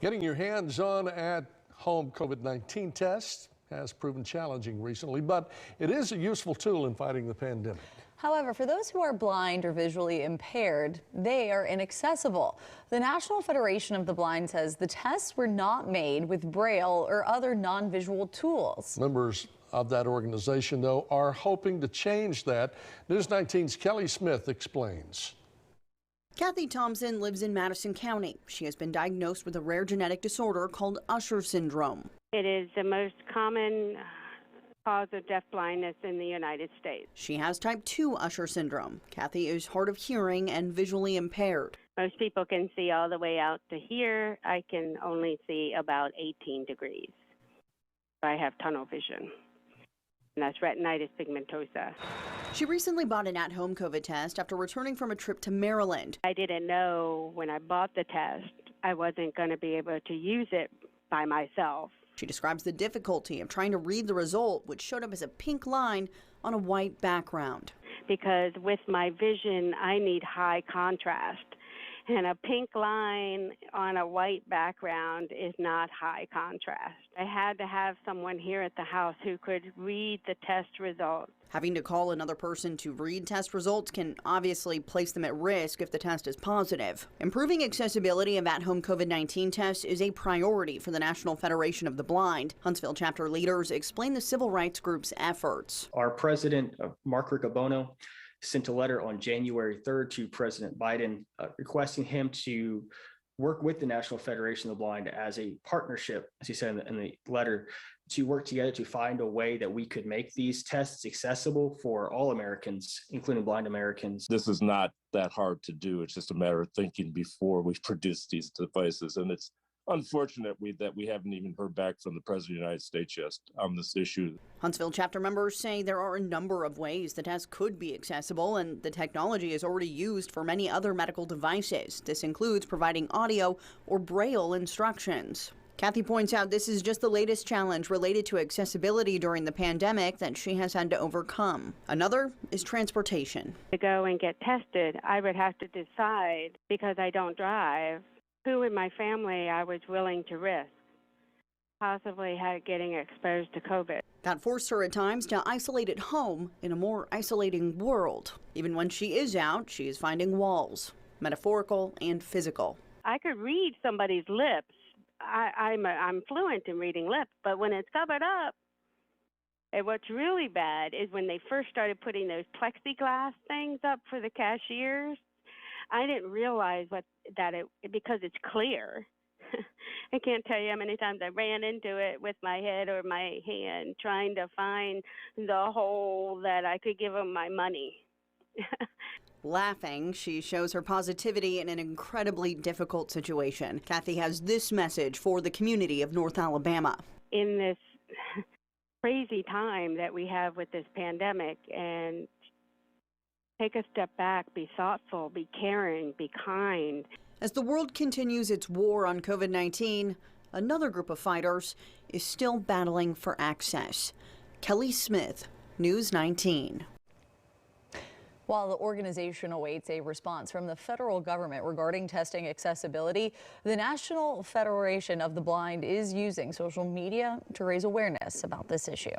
Getting your hands on at-home COVID-19 tests has proven challenging recently, but it is a useful tool in fighting the pandemic. However, for those who are blind or visually impaired, they are inaccessible. The National Federation of the Blind says the tests were not made with Braille or other non-visual tools. Members of that organization, though, are hoping to change that. News 19's Kelly Smith explains. Kathy Thompson lives in Madison County. She has been diagnosed with a rare genetic disorder called Usher syndrome. It is the most common cause of deafblindness in the United States. She has type 2 Usher syndrome. Kathy is hard of hearing and visually impaired. Most people can see all the way out to here. I can only see about 18 degrees. I have tunnel vision, and that's retinitis pigmentosa. She recently bought an at-home COVID test after returning from a trip to Maryland. I didn't know when I bought the test I wasn't going to be able to use it by myself. She describes the difficulty of trying to read the result, which showed up as a pink line on a white background. Because with my vision, I need high contrast. And a pink line on a white background is not high contrast. I had to have someone here at the house who could read the test results. Having to call another person to read test results can obviously place them at risk if the test is positive. Improving accessibility of at-home COVID-19 tests is a priority for the National Federation of the Blind. Huntsville chapter leaders explain the civil rights group's efforts. Our president, Mark Riccobono, sent a letter on January 3rd to President Biden requesting him to work with the National Federation of the Blind as a partnership, as he said in the letter, to work together to find a way that we could make these tests accessible for all Americans, including blind Americans. This is not that hard to do. It's just a matter of thinking before we produce these devices. And it's unfortunate that we haven't even heard back from the President of the United States yet on this issue. Huntsville chapter members say there are a number of ways the test could be accessible, and the technology is already used for many other medical devices. This includes providing audio or Braille instructions. Kathy points out this is just the latest challenge related to accessibility during the pandemic that she has had to overcome. Another is transportation. To go and get tested, I would have to decide, because I don't drive, who in my family I was willing to risk possibly getting exposed to COVID. That forced her at times to isolate at home in a more isolating world. Even when she is out, she is finding walls, metaphorical and physical. I could read somebody's lips. I'm fluent in reading lips, but when it's covered up, and what's really bad is when they first started putting those plexiglass things up for the cashiers. I didn't realize because it's clear. I can't tell you how many times I ran into it with my head or my hand trying to find the hole that I could give them my money. Laughing, she shows her positivity in an incredibly difficult situation. Kathy has this message for the community of North Alabama. In this crazy time that we have with this pandemic, and take a step back, be thoughtful, be caring, be kind. As the world continues its war on COVID-19, another group of fighters is still battling for access. Kelly Smith, News 19. While the organization awaits a response from the federal government regarding testing accessibility, the National Federation of the Blind is using social media to raise awareness about this issue.